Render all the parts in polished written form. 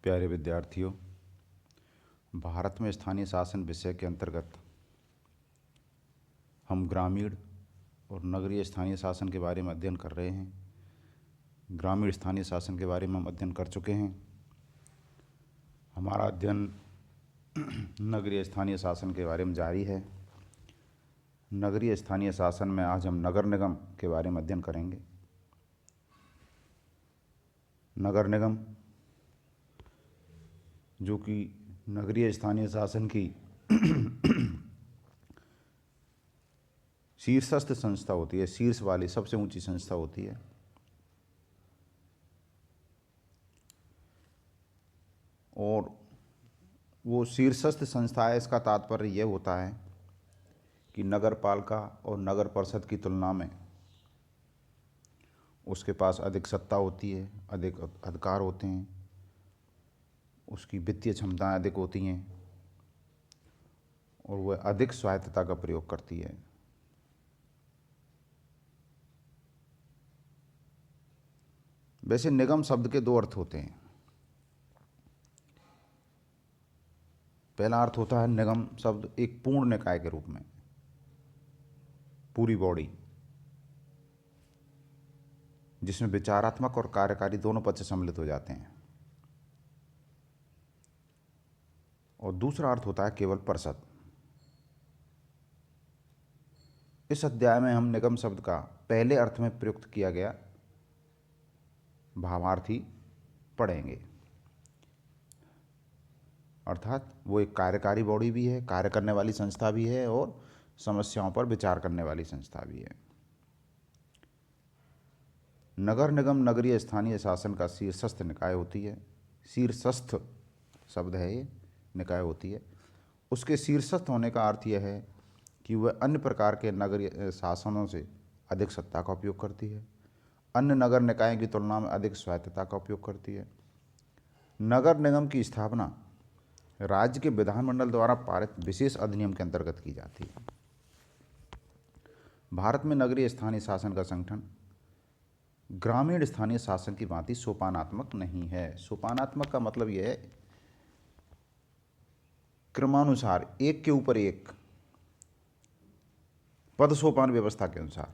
प्यारे विद्यार्थियों, भारत में स्थानीय शासन विषय के अंतर्गत हम ग्रामीण और नगरीय स्थानीय शासन के बारे में अध्ययन कर रहे हैं। ग्रामीण स्थानीय शासन के बारे में हम अध्ययन कर चुके हैं। हमारा अध्ययन नगरीय स्थानीय शासन के बारे में जारी है। नगरीय स्थानीय शासन में आज हम नगर निगम के बारे में अध्ययन करेंगे। नगर निगम जो कि नगरीय स्थानीय शासन की शीर्षस्थ संस्था होती है, शीर्ष वाली सबसे ऊंची संस्था होती है। और वो शीर्षस्थ संस्था है, इसका तात्पर्य यह होता है कि नगर पालिका और नगर परिषद की तुलना में उसके पास अधिक सत्ता होती है, अधिक अधिकार होते हैं, उसकी वित्तीय क्षमताएं अधिक होती हैं और वह अधिक स्वायत्तता का प्रयोग करती है। वैसे निगम शब्द के दो अर्थ होते हैं। पहला अर्थ होता है निगम शब्द एक पूर्ण निकाय के रूप में, पूरी बॉडी जिसमें विचारात्मक और कार्यकारी दोनों पक्ष सम्मिलित हो जाते हैं। और दूसरा अर्थ होता है केवल परिषद। इस अध्याय में हम निगम शब्द का पहले अर्थ में प्रयुक्त किया गया भावार्थी पढ़ेंगे। अर्थात वो एक कार्यकारी बॉडी भी है, कार्य करने वाली संस्था भी है और समस्याओं पर विचार करने वाली संस्था भी है। नगर निगम नगरीय स्थानीय शासन का शीर्षस्थ निकाय होती है। शीर्षस्थ शब्द है ये, निकाय होती है। उसके शीर्षस्थ होने का अर्थ यह है कि वह अन्य प्रकार के नगरीय शासनों से अधिक सत्ता का उपयोग करती है, अन्य नगर निकायों की तुलना में अधिक स्वायत्तता का उपयोग करती है। नगर निगम की स्थापना राज्य के विधानमंडल द्वारा पारित विशेष अधिनियम के अंतर्गत की जाती है। भारत में नगरीय स्थानीय शासन का संगठन ग्रामीण स्थानीय शासन की भांति सोपानात्मक नहीं है। सोपानात्मक का मतलब यह है क्रमानुसार, एक के ऊपर एक, पद सोपान व्यवस्था के अनुसार।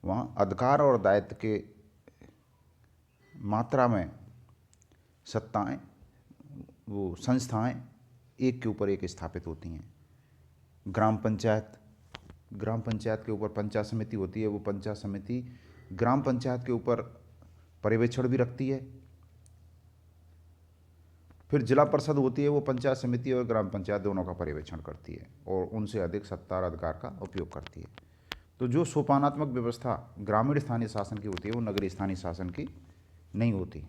वहाँ अधिकार और दायित्व के मात्रा में सत्ताएं, वो संस्थाएं एक के ऊपर एक स्थापित होती हैं। ग्राम पंचायत के ऊपर पंचायत समिति होती है। वो पंचायत समिति ग्राम पंचायत के ऊपर पर्यवेक्षण भी रखती है। फिर जिला परिषद होती है, वो पंचायत समिति और ग्राम पंचायत दोनों का पर्यवेक्षण करती है और उनसे अधिक सत्ता और अधिकार का उपयोग करती है। तो जो सोपानात्मक व्यवस्था ग्रामीण स्थानीय शासन की होती है वो नगरीय स्थानीय शासन की नहीं होती।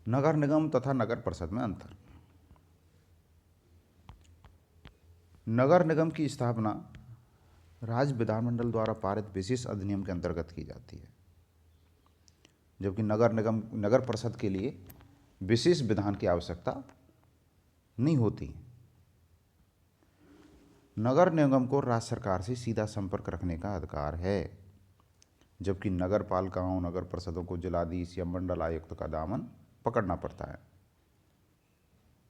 नगर निगम तथा नगर परिषद में अंतर। नगर निगम की स्थापना राज्य विधानमंडल द्वारा पारित विशेष अधिनियम के अंतर्गत की जाती है, जबकि नगर परिषद के लिए विशेष विधान की आवश्यकता नहीं होती। नगर निगम को राज्य सरकार से सीधा संपर्क रखने का अधिकार है, जबकि नगर पालिकाओं नगर परिषदों को जिलाधीश या मंडल आयुक्त का दामन पकड़ना पड़ता है।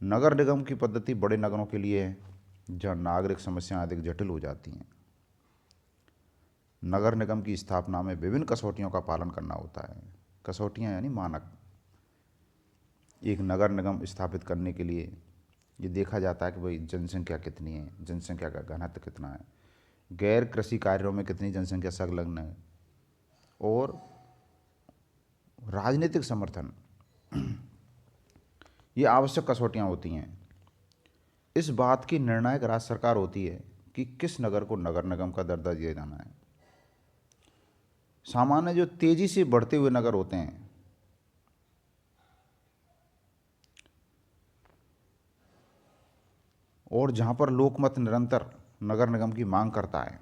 नगर निगम की पद्धति बड़े नगरों के लिए है, जहाँ नागरिक समस्याएं अधिक जटिल हो जाती हैं। नगर निगम की स्थापना में विभिन्न कसौटियों का पालन करना होता है। कसौटियाँ यानी मानक। एक नगर निगम स्थापित करने के लिए ये देखा जाता है कि भाई जनसंख्या कितनी है, जनसंख्या का घनत्व कितना है, गैर कृषि कार्यों में कितनी जनसंख्या संलग्न है और राजनीतिक समर्थन, ये आवश्यक कसौटियाँ होती हैं। इस बात की निर्णायक राज्य सरकार होती है कि किस नगर को नगर निगम का दर्जा दिया जाना है। सामान्य जो तेजी से बढ़ते हुए नगर होते हैं और जहाँ पर लोकमत निरंतर नगर निगम की मांग करता है,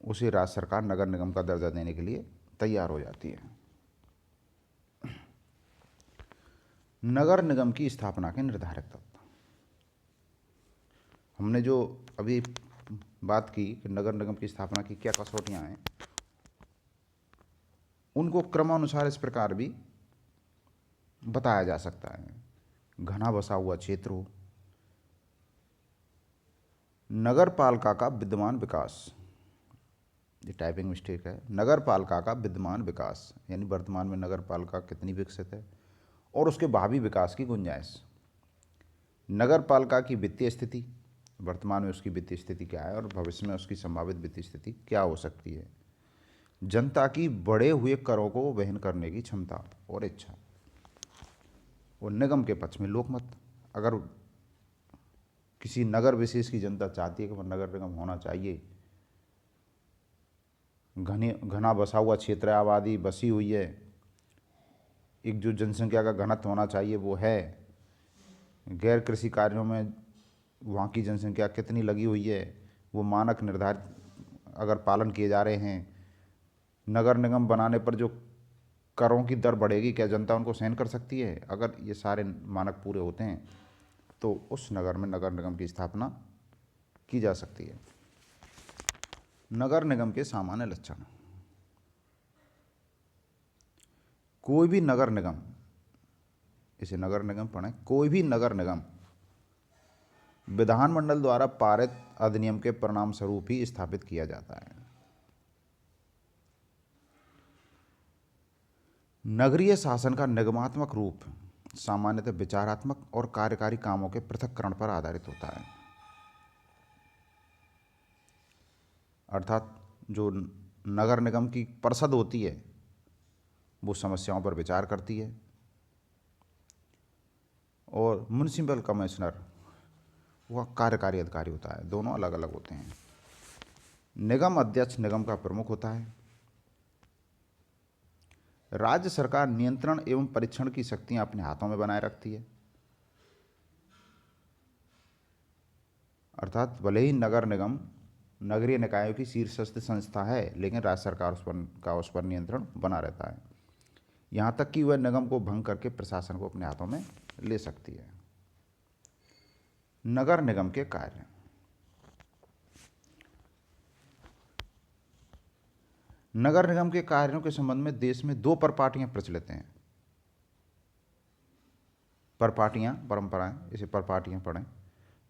उसे राज्य सरकार नगर निगम का दर्जा देने के लिए तैयार हो जाती है। नगर निगम की स्थापना के निर्धारक तत्व। हमने जो अभी बात की कि नगर निगम की स्थापना की क्या कसौटियाँ हैं, उनको क्रमानुसार इस प्रकार भी बताया जा सकता है। घना बसा हुआ क्षेत्र हो, नगर पालिका का विद्यमान विकास, ये टाइपिंग मिस्टेक है, नगर पालिका का विद्यमान विकास यानी वर्तमान में नगर पालिका कितनी विकसित है और उसके भावी विकास की गुंजाइश। नगर पालिका की वित्तीय स्थिति, वर्तमान में उसकी वित्तीय स्थिति क्या है और भविष्य में उसकी संभावित वित्तीय स्थिति क्या हो सकती है। जनता की बढ़े हुए करों को वहन करने की क्षमता और इच्छा। और निगम के पक्ष में लोकमत, अगर किसी नगर विशेष की जनता चाहती है कि वह नगर निगम होना चाहिए, घना बसा हुआ क्षेत्र है, आबादी बसी हुई है, एक जो जनसंख्या का घनत्व होना चाहिए वो है, गैर कृषि कार्यों में वहाँ की जनसंख्या कितनी लगी हुई है, वो मानक निर्धारित अगर पालन किए जा रहे हैं, नगर निगम बनाने पर जो करों की दर बढ़ेगी क्या जनता उनको सहन कर सकती है, अगर ये सारे मानक पूरे होते हैं तो उस नगर में नगर निगम की स्थापना की जा सकती है। नगर निगम के सामान्य लक्षण। कोई भी नगर निगम, इसे नगर निगम पढ़ें, कोई भी नगर निगम विधानमंडल द्वारा पारित अधिनियम के परिणाम स्वरूप ही स्थापित किया जाता है। नगरीय शासन का निगमात्मक रूप सामान्यतः विचारात्मक और कार्यकारी कामों के पृथक्करण पर आधारित होता है। अर्थात जो नगर निगम की परिषद होती है वो समस्याओं पर विचार करती है और म्युनिसिपल कमिश्नर वह कार्यकारी अधिकारी होता है, दोनों अलग अलग होते हैं। निगम अध्यक्ष निगम का प्रमुख होता है। राज्य सरकार नियंत्रण एवं परीक्षण की शक्तियां अपने हाथों में बनाए रखती है। अर्थात भले ही नगर निगम नगरीय निकायों की शीर्षस्थ संस्था है लेकिन राज्य सरकार उस पर नियंत्रण बना रहता है, यहाँ तक कि वह निगम को भंग करके प्रशासन को अपने हाथों में ले सकती है। नगर निगम के कार्य। नगर निगम के कार्यों के संबंध में देश में दो परपाटियां प्रचलित हैं। परपाटियां, परंपराएं, इसे परपाटियां पढ़ें।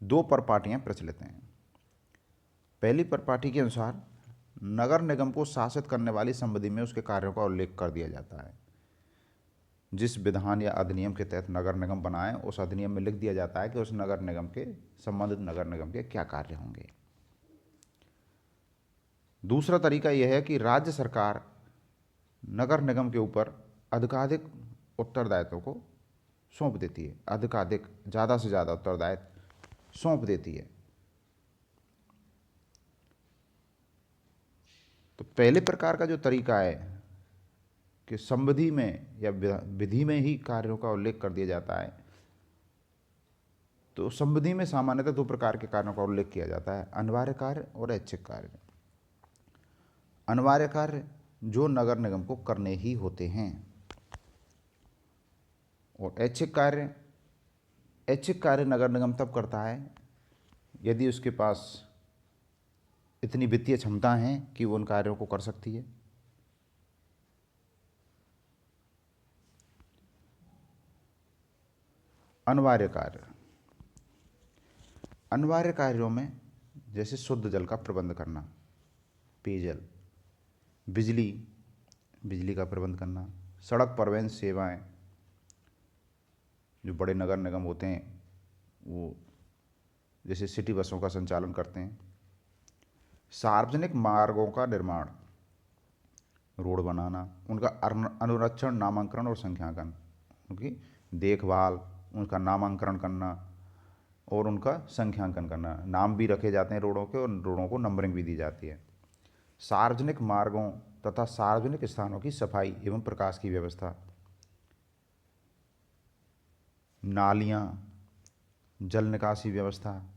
दो परपाटियां प्रचलित हैं। पहली परपाटी के अनुसार नगर निगम को शासित करने वाली संविधि में उसके कार्यों का उल्लेख कर दिया जाता है। जिस विधान या अधिनियम के तहत नगर निगम बनाए उस अधिनियम में लिख दिया जाता है कि उस नगर निगम के संबंधित नगर निगम के क्या कार्य होंगे। दूसरा तरीका यह है कि राज्य सरकार नगर निगम के ऊपर अधिकाधिक उत्तरदायित्व को सौंप देती है, अधिकाधिक, ज़्यादा से ज़्यादा उत्तरदायित्व सौंप देती है। तो पहले प्रकार का जो तरीका है कि संविधि में या विधि में ही कार्यों का उल्लेख कर दिया जाता है, तो संविधि में सामान्यतः दो प्रकार के कार्यों का उल्लेख किया जाता है, अनिवार्य कार्य और ऐच्छिक कार्य। अनिवार्य कार्य जो नगर निगम को करने ही होते हैं और ऐच्छिक कार्य नगर निगम तब करता है यदि उसके पास इतनी वित्तीय क्षमता है कि वो उन कार्यों को कर सकती है। अनिवार्य कार्य। अनिवार्य कार्यों में जैसे शुद्ध जल का प्रबंध करना, पेयजल, बिजली का प्रबंध करना, सड़क परिवहन सेवाएं, जो बड़े नगर निगम होते हैं वो जैसे सिटी बसों का संचालन करते हैं, सार्वजनिक मार्गों का निर्माण, रोड बनाना, उनका अनुरक्षण, नामांकन और संख्यांकन, उनकी देखभाल, उनका नामांकन करना और उनका संख्यांकन करना, नाम भी रखे जाते हैं रोडों के और रोडों को नंबरिंग भी दी जाती है। सार्वजनिक मार्गों तथा सार्वजनिक स्थानों की सफाई एवं प्रकाश की व्यवस्था, नालियाँ, जल निकासी व्यवस्था,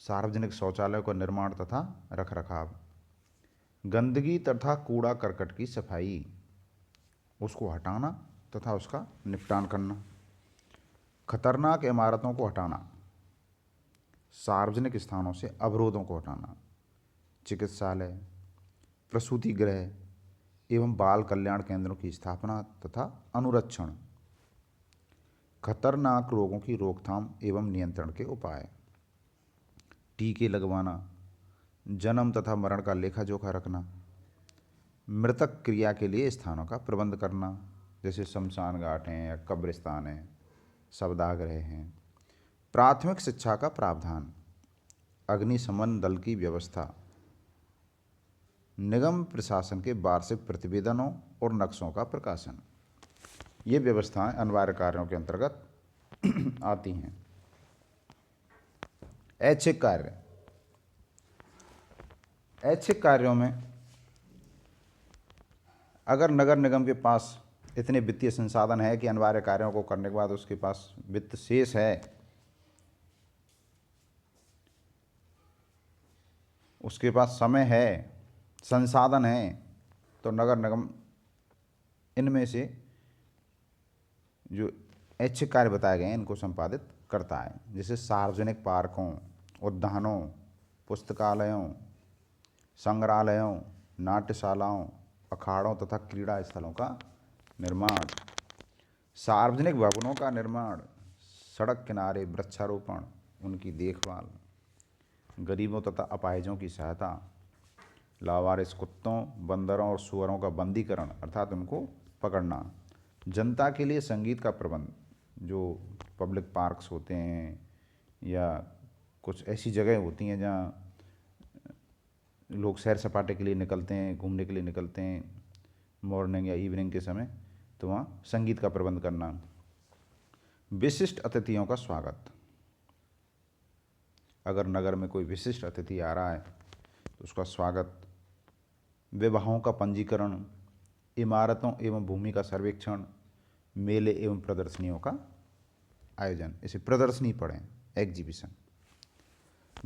सार्वजनिक शौचालयों का निर्माण तथा रखरखाव, गंदगी तथा कूड़ा करकट की सफाई, उसको हटाना तथा उसका निपटान करना, खतरनाक इमारतों को हटाना, सार्वजनिक स्थानों से अवरोधों को हटाना, चिकित्सालय, प्रसूति गृह, एवं बाल कल्याण केंद्रों की स्थापना तथा अनुरक्षण, खतरनाक रोगों की रोकथाम एवं नियंत्रण के उपाय, टीके लगवाना, जन्म तथा मरण का लेखा जोखा रखना, मृतक क्रिया के लिए स्थानों का प्रबंध करना, जैसे शमशान घाट हैं या कब्रिस्तान हैं, शवदाह हैं, प्राथमिक शिक्षा का प्रावधान, अग्निशमन दल की व्यवस्था, निगम प्रशासन के वार्षिक प्रतिवेदनों और नक्शों का प्रकाशन। ये व्यवस्थाएं अनिवार्य कार्यों के अंतर्गत आती हैं। ऐच्छिक कार्य, ऐच्छिक कार्यों में अगर नगर निगम के पास इतने वित्तीय संसाधन है कि अनिवार्य कार्यों को करने के बाद उसके पास वित्त शेष है, उसके पास समय है, संसाधन है, तो नगर निगम इनमें से जो ऐच्छिक कार्य बताए गए हैं इनको संपादित करता है। जैसे सार्वजनिक पार्कों, उद्यानों, पुस्तकालयों, संग्रहालयों, नाट्यशालाओं, अखाड़ों तथा क्रीड़ा स्थलों का निर्माण, सार्वजनिक भवनों का निर्माण, सड़क किनारे वृक्षारोपण, उनकी देखभाल, गरीबों तथा अपाहिजों की सहायता, लावारिस कुत्तों, बंदरों और सुअरों का बंदीकरण अर्थात उनको पकड़ना, जनता के लिए संगीत का प्रबंध, जो पब्लिक पार्क्स होते हैं या कुछ ऐसी जगह होती हैं जहाँ लोग सैर सपाटे के लिए निकलते हैं, घूमने के लिए निकलते हैं मॉर्निंग या इवनिंग के समय, तो वहाँ संगीत का प्रबंध करना, विशिष्ट अतिथियों का स्वागत, अगर नगर में कोई विशिष्ट अतिथि आ रहा है तो उसका स्वागत, विवाहों का पंजीकरण, इमारतों एवं भूमि का सर्वेक्षण, मेले एवं प्रदर्शनियों का आयोजन, इसे प्रदर्शनी पढ़ें, एग्जीबिशन।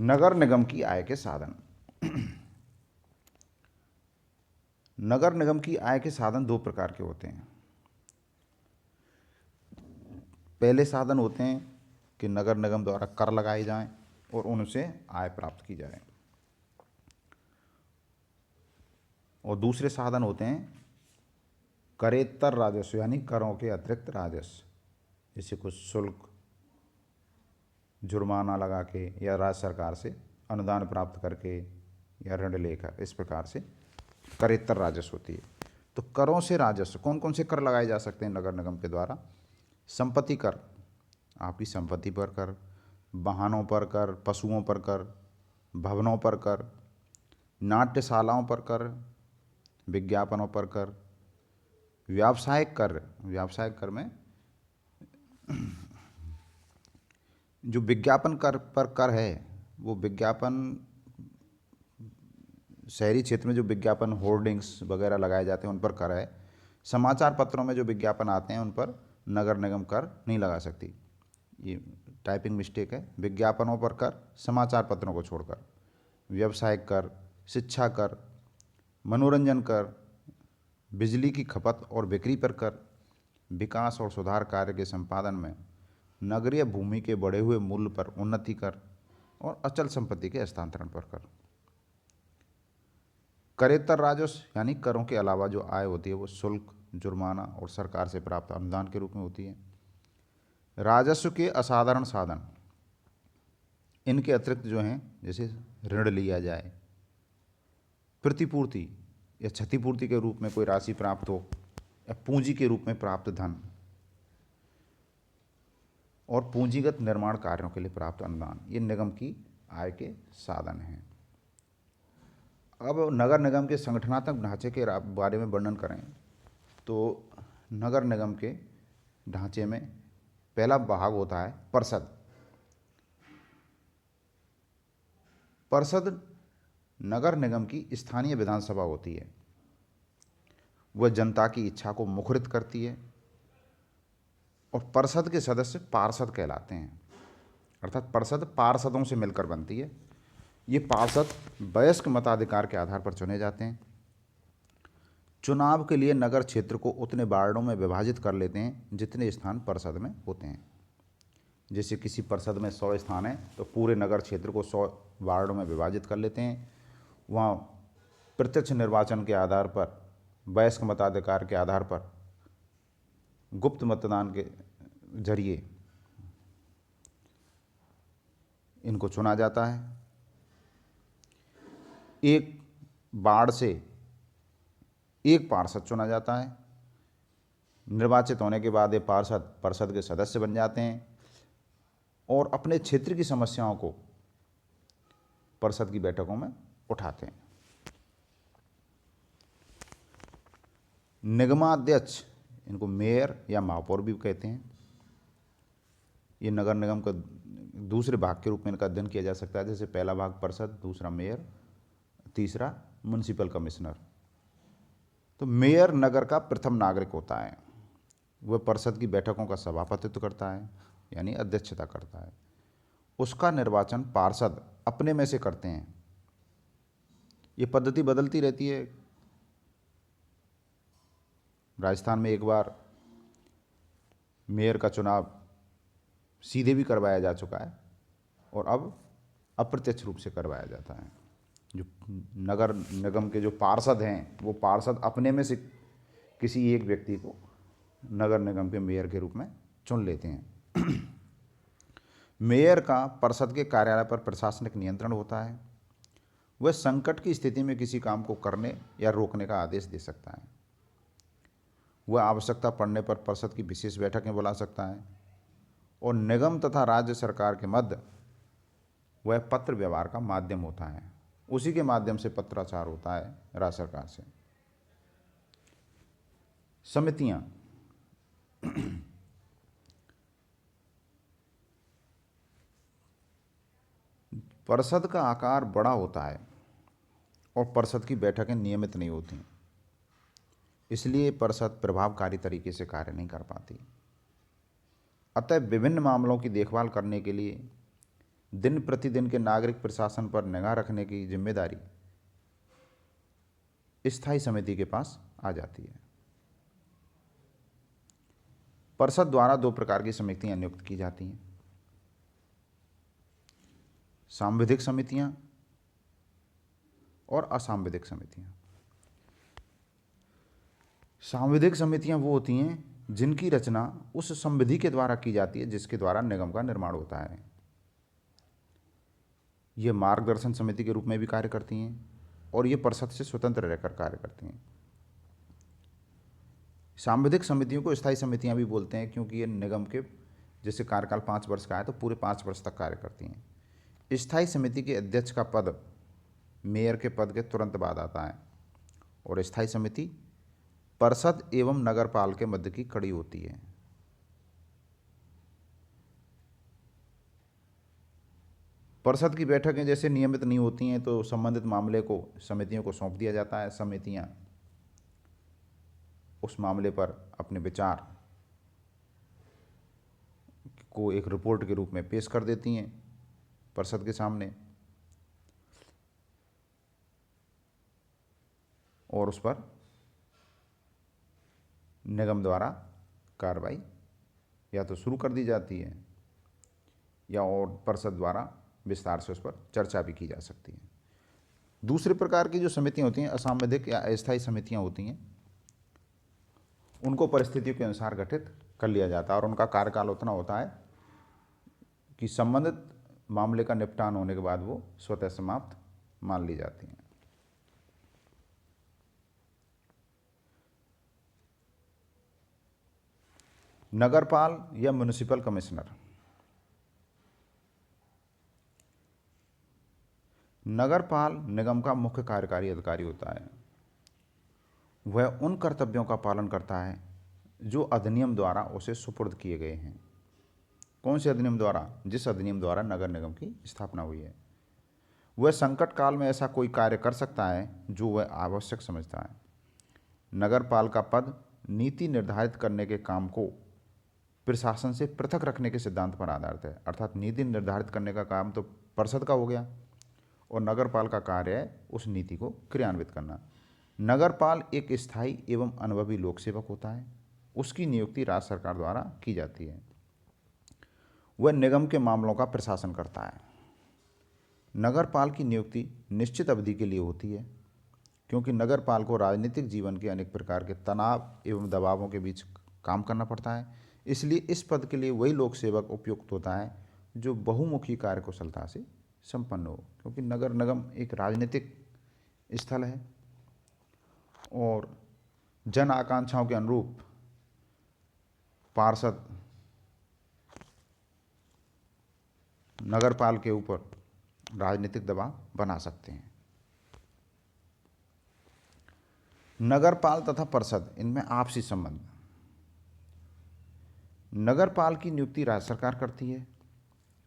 नगर निगम की आय के साधन। नगर निगम की आय के साधन दो प्रकार के होते हैं। पहले साधन होते हैं कि नगर निगम द्वारा कर लगाए जाएं और उनसे आय प्राप्त की जाए, और दूसरे साधन होते हैं करेत्तर राजस्व, यानी करों के अतिरिक्त राजस्व, जैसे कुछ शुल्क, जुर्माना लगा के या राज्य सरकार से अनुदान प्राप्त करके या ऋण लेकर, इस प्रकार से करेत्तर राजस्व होती है। तो करों से राजस्व, कौन कौन से कर लगाए जा सकते हैं नगर निगम के द्वारा? संपत्ति कर, आपकी संपत्ति पर कर, वाहनों पर कर, पशुओं पर कर, भवनों पर कर, नाट्यशालाओं पर कर, विज्ञापनों पर कर, व्यावसायिक कर, व्यावसायिक कर में जो विज्ञापन कर पर कर है, वो विज्ञापन शहरी क्षेत्र में जो विज्ञापन होर्डिंग्स वगैरह लगाए जाते हैं उन पर कर है। समाचार पत्रों में जो विज्ञापन आते हैं उन पर नगर निगम कर नहीं लगा सकती, ये टाइपिंग मिस्टेक है। विज्ञापनों पर कर, समाचार पत्रों को छोड़कर। व्यवसायिक कर, शिक्षा कर, मनोरंजन कर, बिजली की खपत और बिक्री पर कर, विकास और सुधार कार्य के संपादन में नगरीय भूमि के बढ़े हुए मूल्य पर उन्नति कर, और अचल संपत्ति के हस्तांतरण पर कर। करेत्तर राजस्व यानी करों के अलावा जो आय होती है वो शुल्क, जुर्माना और सरकार से प्राप्त अनुदान के रूप में होती है। राजस्व के असाधारण साधन, इनके अतिरिक्त जो हैं, जैसे ऋण लिया जाए, प्रतिपूर्ति या क्षतिपूर्ति के रूप में कोई राशि प्राप्त हो, या पूंजी के रूप में प्राप्त धन, और पूंजीगत निर्माण कार्यों के लिए प्राप्त अनुदान, ये निगम की आय के साधन हैं। अब नगर निगम के संगठनात्मक ढांचे के बारे में वर्णन करें तो नगर निगम के ढांचे में पहला भाग होता है परिषद। परिषद नगर निगम की स्थानीय विधानसभा होती है। वह जनता की इच्छा को मुखरित करती है, और परिषद के सदस्य पार्षद कहलाते हैं, अर्थात परिषद पार्षदों से मिलकर बनती है। ये पार्षद वयस्क मताधिकार के आधार पर चुने जाते हैं। चुनाव के लिए नगर क्षेत्र को उतने वार्डों में विभाजित कर लेते हैं जितने स्थान परिषद में होते हैं। जैसे किसी परिषद में 100 स्थान है तो पूरे नगर क्षेत्र को 100 वार्डों में विभाजित कर लेते हैं। वहाँ प्रत्यक्ष निर्वाचन के आधार पर वयस्क मताधिकार के आधार पर गुप्त मतदान के जरिए इनको चुना जाता है। एक वार्ड से एक पार्षद चुना जाता है। निर्वाचित होने के बाद ये पार्षद परिषद के सदस्य बन जाते हैं और अपने क्षेत्र की समस्याओं को परिषद की बैठकों में उठाते हैं। निगमाध्यक्ष, इनको मेयर या महापौर भी कहते हैं। ये नगर निगम का दूसरे भाग के रूप में इनका अध्ययन किया जा सकता है, जैसे पहला भाग परिषद, दूसरा मेयर, तीसरा म्युनिसिपल कमिश्नर। तो मेयर नगर का प्रथम नागरिक होता है। वह परिषद की बैठकों का सभापतित्व करता है, यानी अध्यक्षता करता है। उसका निर्वाचन पार्षद अपने में से करते हैं। ये पद्धति बदलती रहती है। राजस्थान में एक बार मेयर का चुनाव सीधे भी करवाया जा चुका है और अब अप्रत्यक्ष रूप से करवाया जाता है। जो नगर निगम के जो पार्षद हैं, वो पार्षद अपने में से किसी एक व्यक्ति को नगर निगम के मेयर के रूप में चुन लेते हैं। मेयर का परिषद के कार्यालय पर प्रशासनिक नियंत्रण होता है। वह संकट की स्थिति में किसी काम को करने या रोकने का आदेश दे सकता है। वह आवश्यकता पड़ने पर परिषद की विशेष बैठकें बुला सकता है और निगम तथा राज्य सरकार के मध्य वह पत्र व्यवहार का माध्यम होता है। उसी के माध्यम से पत्राचार होता है राज्य सरकार से। समितियां, परिषद का आकार बड़ा होता है और परिषद की बैठकें नियमित नहीं होती, इसलिए परिषद प्रभावकारी तरीके से कार्य नहीं कर पाती। अतः विभिन्न मामलों की देखभाल करने के लिए दिन प्रतिदिन के नागरिक प्रशासन पर निगाह रखने की जिम्मेदारी स्थायी समिति के पास आ जाती है। परिषद द्वारा दो प्रकार की समितियां नियुक्त की जाती हैं, सांविधिक समितियां और असांविधिक समितियां। सांविधिक समितियां वो होती हैं जिनकी रचना उस संविधि के द्वारा की जाती है जिसके द्वारा निगम का निर्माण होता है। ये मार्गदर्शन समिति के रूप में भी कार्य करती हैं और ये परिषद से स्वतंत्र रहकर कार्य करती हैं। सांविधिक समितियों को स्थायी समितियां भी बोलते हैं, क्योंकि ये निगम के जैसे कार्यकाल 5 वर्ष का है तो पूरे 5 वर्ष तक कार्य करती हैं। स्थायी समिति के अध्यक्ष का पद मेयर के पद के तुरंत बाद आता है और स्थायी समिति परिषद एवं नगरपाल के मध्य की कड़ी होती है। परिषद की बैठकें जैसे नियमित नहीं होती हैं तो संबंधित मामले को समितियों को सौंप दिया जाता है। समितियां उस मामले पर अपने विचार को एक रिपोर्ट के रूप में पेश कर देती हैं परिषद के सामने और उस पर निगम द्वारा कार्रवाई या तो शुरू कर दी जाती है या और परिषद द्वारा विस्तार से उस पर चर्चा भी की जा सकती है। दूसरे प्रकार की जो समितियां होती हैं, असांविधिक या अस्थायी समितियां होती हैं, उनको परिस्थितियों के अनुसार गठित कर लिया जाता है और उनका कार्यकाल उतना होता है कि संबंधित मामले का निपटान होने के बाद वो स्वतः समाप्त मान ली जाती हैं। नगरपाल या म्युनिसिपल कमिश्नर। नगरपाल निगम का मुख्य कार्यकारी अधिकारी होता है। वह उन कर्तव्यों का पालन करता है जो अधिनियम द्वारा उसे सुपुर्द किए गए हैं। कौन से अधिनियम द्वारा? जिस अधिनियम द्वारा नगर निगम की स्थापना हुई है। वह संकट काल में ऐसा कोई कार्य कर सकता है जो वह आवश्यक समझता है। नगरपाल का पद नीति निर्धारित करने के काम को प्रशासन से पृथक रखने के सिद्धांत पर आधारित है। अर्थात नीति निर्धारित करने का काम तो परिषद का हो गया और नगरपाल का कार्य है उस नीति को क्रियान्वित करना। नगरपाल एक स्थायी एवं अनुभवी लोक सेवक होता है। उसकी नियुक्ति राज्य सरकार द्वारा की जाती है। वह निगम के मामलों का प्रशासन करता है। नगरपाल की नियुक्ति निश्चित अवधि के लिए होती है। क्योंकि नगरपाल को राजनीतिक जीवन के अनेक प्रकार के तनाव एवं दबावों के बीच काम करना पड़ता है। इसलिए इस पद के लिए वही लोक सेवक उपयुक्त होता है जो बहुमुखी कार्य कुशलता से संपन्न हो, क्योंकि नगर निगम एक राजनीतिक स्थल है और जन आकांक्षाओं के अनुरूप पार्षद नगरपाल के ऊपर राजनीतिक दबाव बना सकते हैं। नगरपाल तथा परिषद, इनमें आपसी संबंध। नगरपाल की नियुक्ति राज्य सरकार करती है,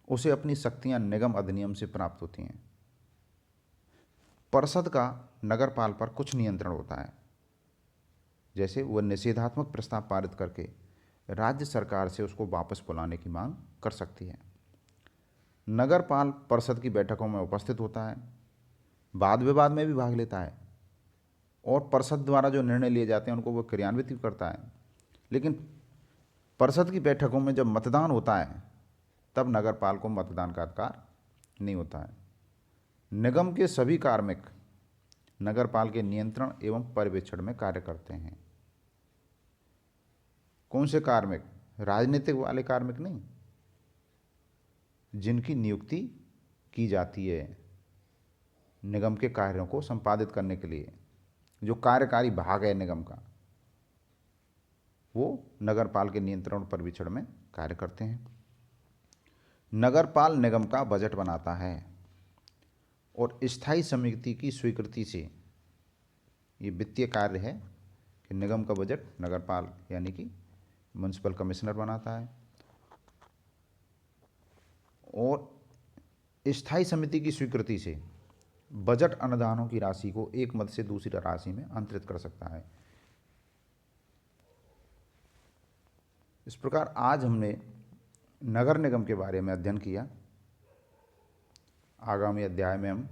उसे अपनी शक्तियां निगम अधिनियम से प्राप्त होती हैं। परिषद का नगरपाल पर कुछ नियंत्रण होता है, जैसे वह निषेधात्मक प्रस्ताव पारित करके राज्य सरकार से उसको वापस बुलाने की मांग कर सकती है। नगरपाल परिषद की बैठकों में उपस्थित होता है, वाद विवाद में भी भाग लेता है और परिषद द्वारा जो निर्णय लिए जाते हैं उनको वो क्रियान्वित भी करता है। लेकिन परिषद की बैठकों में जब मतदान होता है तब नगरपाल को मतदान का अधिकार नहीं होता है। निगम के सभी कार्मिक नगरपाल के नियंत्रण एवं पर्यवेक्षण में कार्य करते हैं। कौन से कार्मिक? राजनीतिक वाले कार्मिक नहीं, जिनकी नियुक्ति की जाती है निगम के कार्यों को संपादित करने के लिए, जो कार्यकारी भाग है निगम का, वो नगरपाल के नियंत्रण और पर्यवेक्षण में कार्य करते हैं। नगरपाल निगम का बजट बनाता है और स्थायी समिति की स्वीकृति से ये वित्तीय कार्य है कि निगम का बजट नगरपाल यानी कि म्युनिसिपल कमिश्नर बनाता है और स्थायी समिति की स्वीकृति से बजट अनुदानों की राशि को एक मद से दूसरी राशि में अंतरित कर सकता है। इस प्रकार आज हमने नगर निगम के बारे में अध्ययन किया। आगामी अध्याय में हम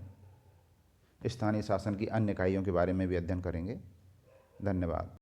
स्थानीय शासन की अन्य इकाइयों के बारे में भी अध्ययन करेंगे। धन्यवाद।